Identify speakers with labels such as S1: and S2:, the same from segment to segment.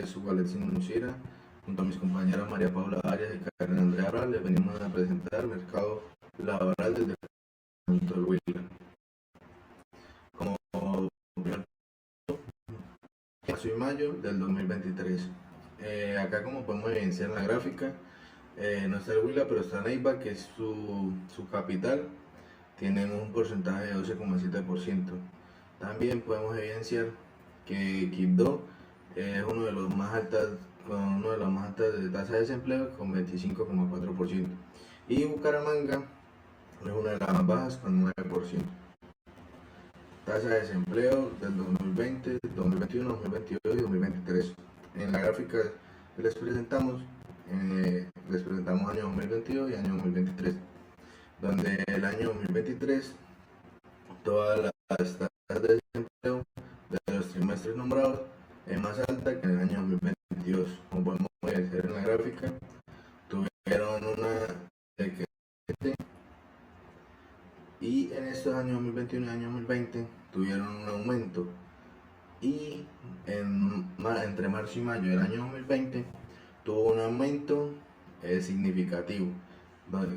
S1: es Hugo Alexis Nucira. Junto a mis compañeras María Paula Arias y Karen Andrea Abral, les venimos a presentar el mercado laboral del departamento del Huila. Como marzo y mayo del 2023. Acá, como podemos evidenciar en la gráfica, no está el Huila, pero está Neiva, que es su capital. Tienen un porcentaje de 12,7%. También podemos evidenciar que Quibdó es uno de los más altas, con uno de los más altas de tasa de desempleo, con 25,4%. Y Bucaramanga es una de las más bajas, con 9%. Tasa de desempleo del 2020, 2021, 2022 y 2023. En la gráfica que les presentamos año 2022 y año 2023, donde el año 2023 todas las tasas de desempleo de los trimestres nombrados es más alta que en el año 2022. Como podemos ver en la gráfica, tuvieron una decreciente, y en estos años 2021 y año 2020 tuvieron un aumento, y entre marzo y mayo del año 2020 tuvo un aumento significativo,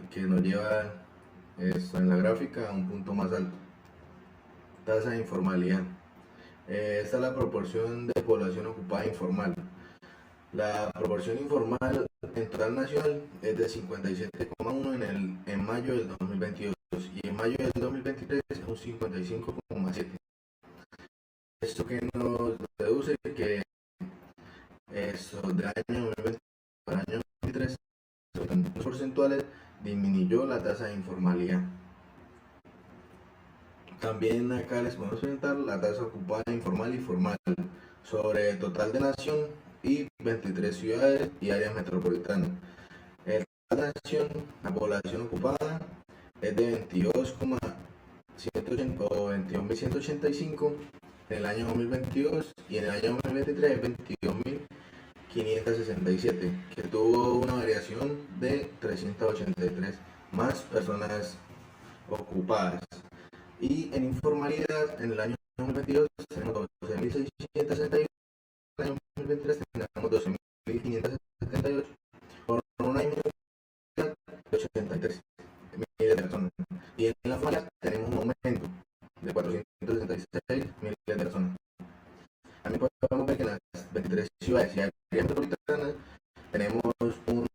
S1: que nos lleva esto en la gráfica a un punto más alto. Tasa de informalidad. Esta es la proporción de población ocupada informal. La proporción informal en total nacional es de 57,1 en mayo del 2022, y en mayo del 2023 es un 55,7. Esto que nos deduce que eso del año 2020 al año 2023, en porcentuales, disminuyó la tasa de informalidad. También acá les podemos presentar la tasa ocupada informal y formal sobre el total de nación y 23 ciudades y áreas metropolitanas. El total de nación, la población ocupada, es de 22,185 en el año 2022, y en el año 2023 es 22.567, que tuvo una variación de 383 más personas ocupadas. Y en informalidad, en el año 2022 tenemos 12.661, en el año 2023 tenemos 12.578, por una inmunidad de 83 miles de personas. Y en la formalidad tenemos un aumento de 466 miles de personas. También podemos ver que en las 23 ciudades y áreas metropolitanas tenemos una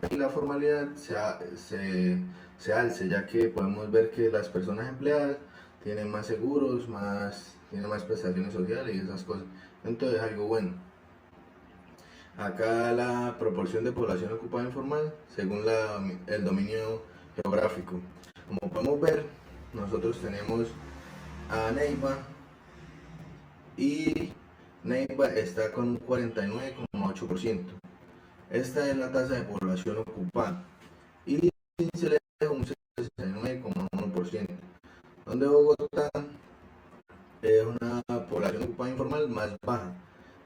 S1: y la formalidad se alce, ya que podemos ver que las personas empleadas tienen más seguros, tienen más prestaciones sociales y esas cosas. Entonces es algo bueno. Acá la proporción de población ocupada informal según el dominio geográfico. Como podemos ver, nosotros tenemos a Neiva, y Neiva está con un 49,8%. Esta es la tasa de población ocupada, y se le da un 69,1%, donde Bogotá es una población ocupada informal más baja,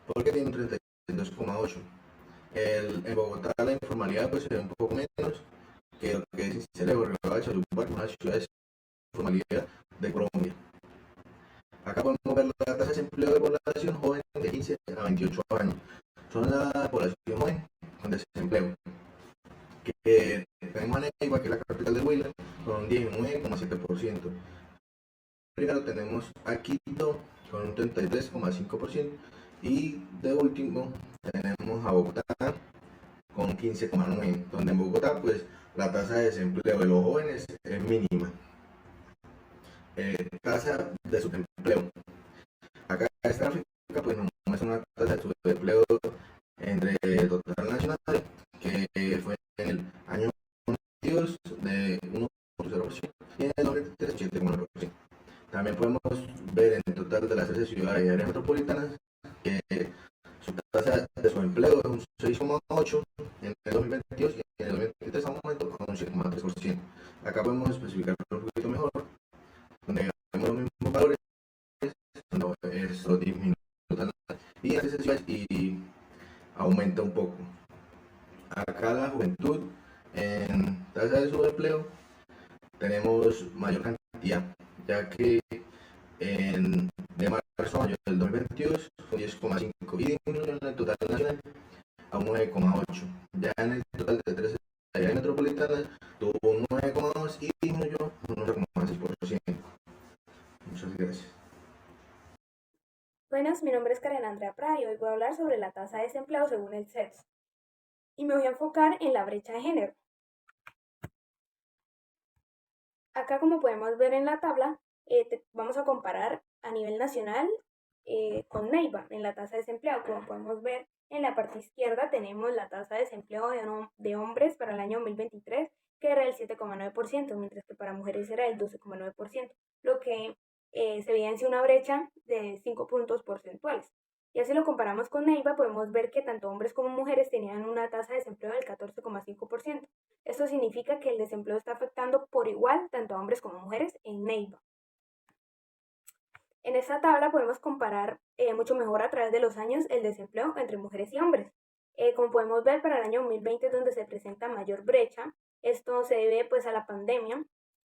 S1: porque tiene un 32,8%. En Bogotá la informalidad pues es un poco menos que lo que es Sincelejo, Riohacha, Valledupar, una ciudad de informalidad de Colombia. Acá podemos ver la tasa de desempleo de población joven de 15 a 28 años. Son la población joven con desempleo. Que tenemos a Neiva, que es la capital de Huila, con un 19,7%. Primero tenemos a Quito con un 33,5%, y de último tenemos a Bogotá con 15,9%, donde en Bogotá pues la tasa de desempleo de los jóvenes es mínima. Tasa de subempleo. Acá esta gráfica pues nos muestra una tasa de subempleo entre el total nacional, que fue en el año 2022 de 1,0%, y en el 2023 7,9%. También podemos ver en el total de las 13 ciudades y áreas metropolitanas que su tasa de subempleo es un 6,8% en el 2022, y en el 2023 aumentó a un 7,3%. Acá podemos especificar un poquito mejor, donde vemos los mismos valores, cuando esto disminuye y en 13 ciudades y aumenta un poco. Acá la juventud en tasa de subempleo tenemos mayor cantidad, ya que de marzo a mayo del 2022 fue 10,5 y disminuyó en el total nacional a un 9,8. Ya en el total de 13 áreas metropolitanas tuvo un 9,2 y disminuyó un 8,6%. Muchas gracias.
S2: Buenas, mi nombre es Karen Andrea Prada y hoy voy a hablar sobre la tasa de desempleo según el sexo. Y me voy a enfocar en la brecha de género. Acá, como podemos ver en la tabla, vamos a comparar a nivel nacional con Neiva en la tasa de desempleo. Como podemos ver en la parte izquierda tenemos la tasa de desempleo de hombres para el año 2023, que era el 7,9%, mientras que para mujeres era el 12,9%, lo que se evidencia una brecha de 5 puntos porcentuales. Y así lo comparamos con Neiva, podemos ver que tanto hombres como mujeres tenían una tasa de desempleo del 14,5%. Esto significa que el desempleo está afectando por igual tanto a hombres como mujeres en Neiva. En esta tabla podemos comparar mucho mejor a través de los años el desempleo entre mujeres y hombres. Como podemos ver, para el año 2020 es donde se presenta mayor brecha. Esto se debe pues a la pandemia,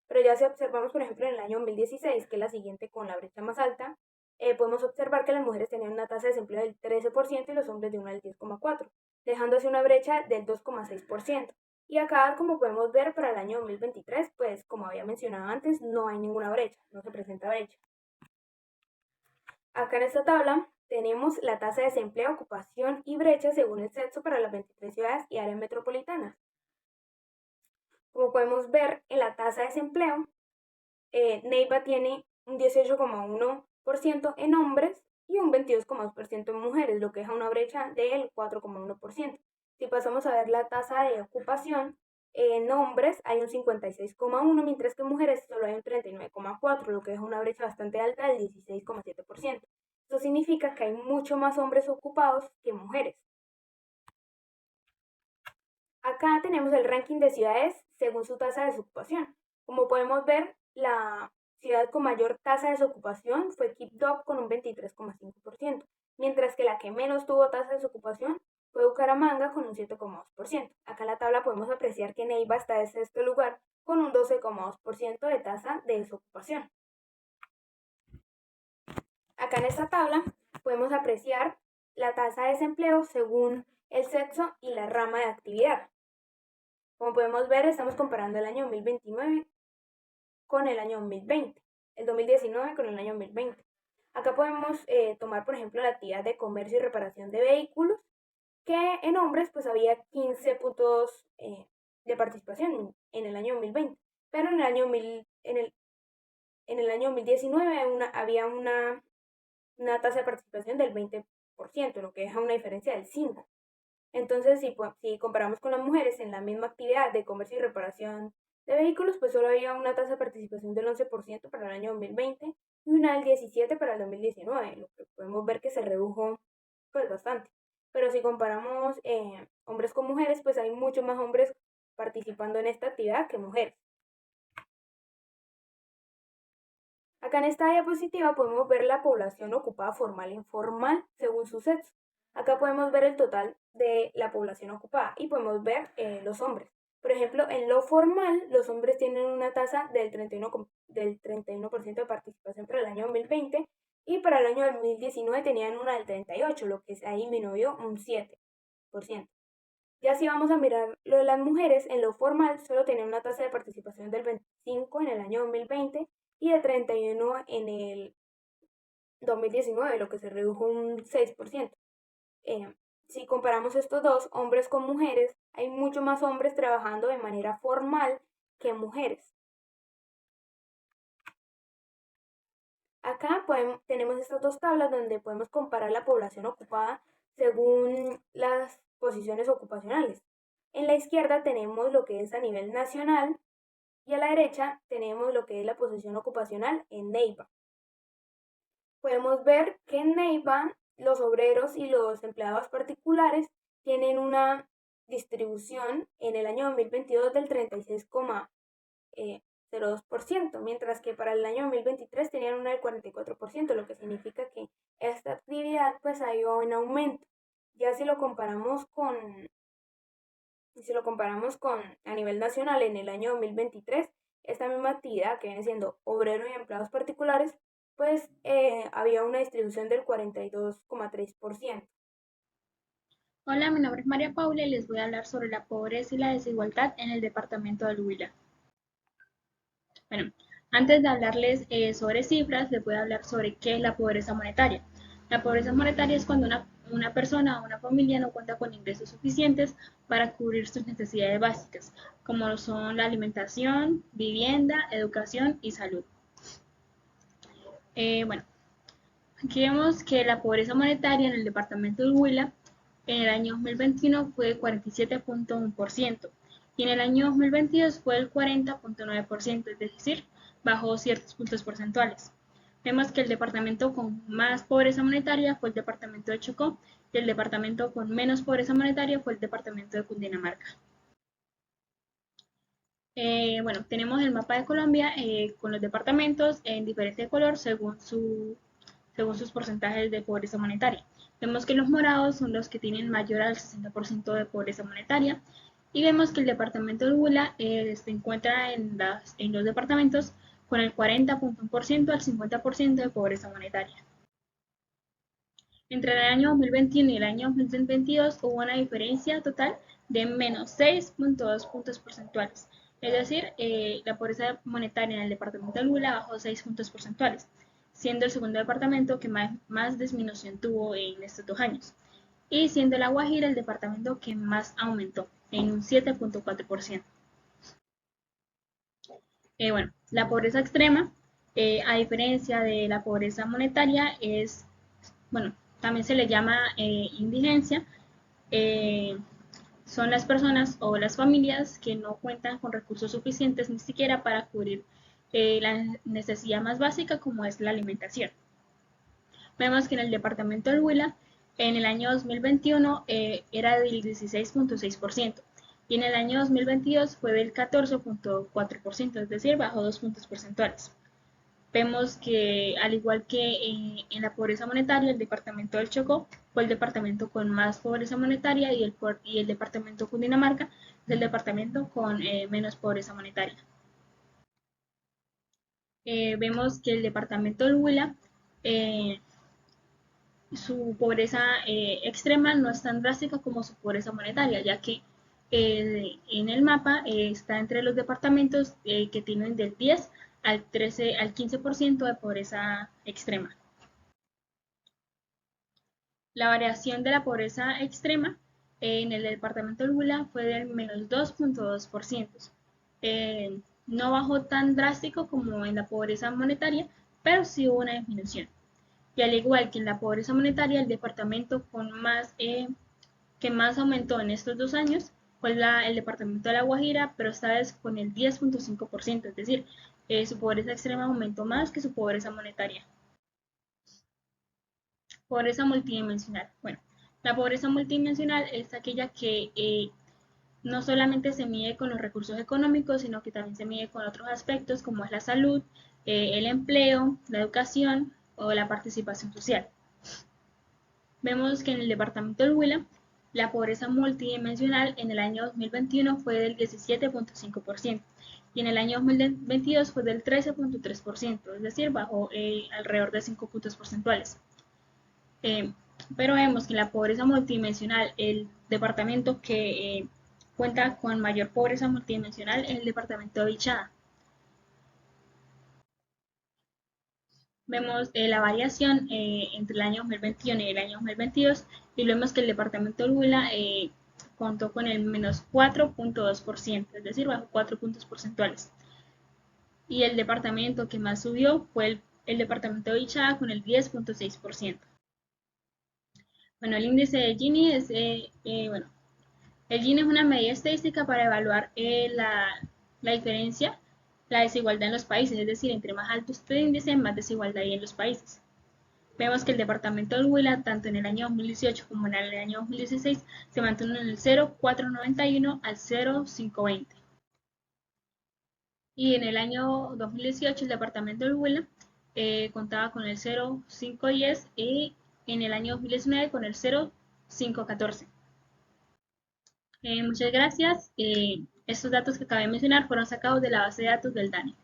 S2: pero ya si observamos por ejemplo en el año 2016, que es la siguiente con la brecha más alta, podemos observar que las mujeres tenían una tasa de desempleo del 13% y los hombres de una del 10,4%, dejando así una brecha del 2,6%. Y acá, como podemos ver, para el año 2023, pues como había mencionado antes, no hay ninguna brecha, no se presenta brecha. Acá en esta tabla tenemos la tasa de desempleo, ocupación y brecha según el sexo para las 23 ciudades y áreas metropolitanas. Como podemos ver en la tasa de desempleo, Neiva tiene un 18,1% en hombres y un 22,2% en mujeres, lo que deja una brecha del 4,1%. Si pasamos a ver la tasa de ocupación, en hombres hay un 56,1%, mientras que en mujeres solo hay un 39,4%, lo que deja una brecha bastante alta del 16,7%. Esto significa que hay mucho más hombres ocupados que mujeres. Acá tenemos el ranking de ciudades según su tasa de desocupación. Como podemos ver, la ciudad con mayor tasa de desocupación fue Quibdó con un 23,5%, mientras que la que menos tuvo tasa de desocupación fue Bucaramanga con un 7,2%. Acá en la tabla podemos apreciar que Neiva está en sexto lugar con un 12,2% de tasa de desocupación. Acá en esta tabla podemos apreciar la tasa de desempleo según el sexo y la rama de actividad. Como podemos ver, estamos comparando el año 2029 con el año 2020, el 2019 con el año 2020. Acá podemos tomar, por ejemplo, la actividad de comercio y reparación de vehículos, que en hombres pues había 15 puntos de participación en el año 2020, pero en el año, en el año 2019 había una tasa de participación del 20%, lo que deja una diferencia del 5%. Entonces, si comparamos con las mujeres en la misma actividad de comercio y reparación de vehículos, pues solo había una tasa de participación del 11% para el año 2020 y una del 17% para el 2019, lo que podemos ver que se redujo pues bastante. Pero si comparamos hombres con mujeres, pues hay mucho más hombres participando en esta actividad que mujeres. Acá en esta diapositiva podemos ver la población ocupada formal e informal según su sexo. Acá podemos ver el total de la población ocupada y podemos ver los hombres. Por ejemplo, en lo formal, los hombres tienen una tasa del 31% de participación para el año 2020 y para el año 2019 tenían una del 38%, lo que se disminuyó un 7%. Ya si vamos a mirar lo de las mujeres, en lo formal solo tenían una tasa de participación del 25% en el año 2020 y de 31% en el 2019, lo que se redujo un 6%. Si comparamos estos dos, hombres con mujeres, hay mucho más hombres trabajando de manera formal que mujeres. Acá tenemos estas dos tablas donde podemos comparar la población ocupada según las posiciones ocupacionales. En la izquierda tenemos lo que es a nivel nacional y a la derecha tenemos lo que es la posición ocupacional en Neiva. Podemos ver que en Neiva los obreros y los empleados particulares tienen una distribución en el año 2022 del 36,02%, mientras que para el año 2023 tenían una del 44%, lo que significa que esta actividad pues ha ido en aumento. Ya si lo comparamos con a nivel nacional en el año 2023, esta misma actividad que viene siendo obrero y empleados particulares, pues había una distribución del 42,3%.
S3: Hola, mi nombre es María Paula y les voy a hablar sobre la pobreza y la desigualdad en el departamento del Huila. Bueno, antes de hablarles sobre cifras, les voy a hablar sobre qué es la pobreza monetaria. La pobreza monetaria es cuando una persona o una familia no cuenta con ingresos suficientes para cubrir sus necesidades básicas, como son la alimentación, vivienda, educación y salud. Bueno, aquí vemos que la pobreza monetaria en el departamento del Huila en el año 2021 fue de 47,1% y en el año 2022 fue el 40,9%, es decir, bajó ciertos puntos porcentuales. Vemos que el departamento con más pobreza monetaria fue el departamento de Chocó y el departamento con menos pobreza monetaria fue el departamento de Cundinamarca. Bueno, tenemos el mapa de Colombia con los departamentos en diferente color según sus porcentajes de pobreza monetaria. Vemos que los morados son los que tienen mayor al 60% de pobreza monetaria y vemos que el departamento de Huila se encuentra en los departamentos con el 40,1% al 50% de pobreza monetaria. Entre el año 2021 y el año 2022 hubo una diferencia total de menos 6,2 puntos porcentuales. Es decir, la pobreza monetaria en el departamento del Huila bajó 6 puntos porcentuales, siendo el segundo departamento que más disminución tuvo en estos 2 años, y siendo La Guajira el departamento que más aumentó, en un 7,4%. Bueno, la pobreza extrema, a diferencia de la pobreza monetaria, bueno, también se le llama indigencia. Son las personas o las familias que no cuentan con recursos suficientes ni siquiera para cubrir la necesidad más básica como es la alimentación. Vemos que en el departamento del Huila en el año 2021 era del 16,6% y en el año 2022 fue del 14,4%, es decir, bajó 2 puntos porcentuales. Vemos que, al igual que en la pobreza monetaria, el departamento del Chocó fue el departamento con más pobreza monetaria y el departamento de Cundinamarca es el departamento con menos pobreza monetaria. Vemos que el departamento del Huila, su pobreza extrema no es tan drástica como su pobreza monetaria, ya que en el mapa está entre los departamentos que tienen del 10 al 13 al 15% de pobreza extrema. La variación de la pobreza extrema en el departamento del Huila fue del menos 2,2%. No bajó tan drástico como en la pobreza monetaria, pero sí hubo una disminución. Y al igual que en la pobreza monetaria, el departamento que más aumentó en estos 2 años fue el departamento de La Guajira, pero esta vez con el 10,5%, es decir, su pobreza extrema aumentó más que su pobreza monetaria. Pobreza multidimensional. Bueno, la pobreza multidimensional es aquella que no solamente se mide con los recursos económicos, sino que también se mide con otros aspectos como es la salud, el empleo, la educación o la participación social. Vemos que en el departamento del Huila, la pobreza multidimensional en el año 2021 fue del 17,5% y en el año 2022 fue del 13,3%, es decir, bajó alrededor de 5 puntos porcentuales. Pero vemos que en la pobreza multidimensional, el departamento que cuenta con mayor pobreza multidimensional es el departamento de Vichada. Vemos la variación entre el año 2021 y el año 2022 y vemos que el departamento de Huila contó con el menos 4,2%, es decir, bajo 4 puntos porcentuales. Y el departamento que más subió fue el departamento de Vichada con el 10,6%. Bueno, el índice de Gini es, bueno, el Gini es una medida estadística para evaluar la diferencia, la desigualdad en los países, es decir, entre más alto este índice, más desigualdad hay en los países. Vemos que el departamento del Huila, tanto en el año 2018 como en el año 2016, se mantuvo en el 0,491 al 0,520. Y en el año 2018 el departamento del Huila contaba con el 0,510 y en el año 2019 con el 0,514. Muchas gracias. Estos datos que acabé de mencionar fueron sacados de la base de datos del DANE.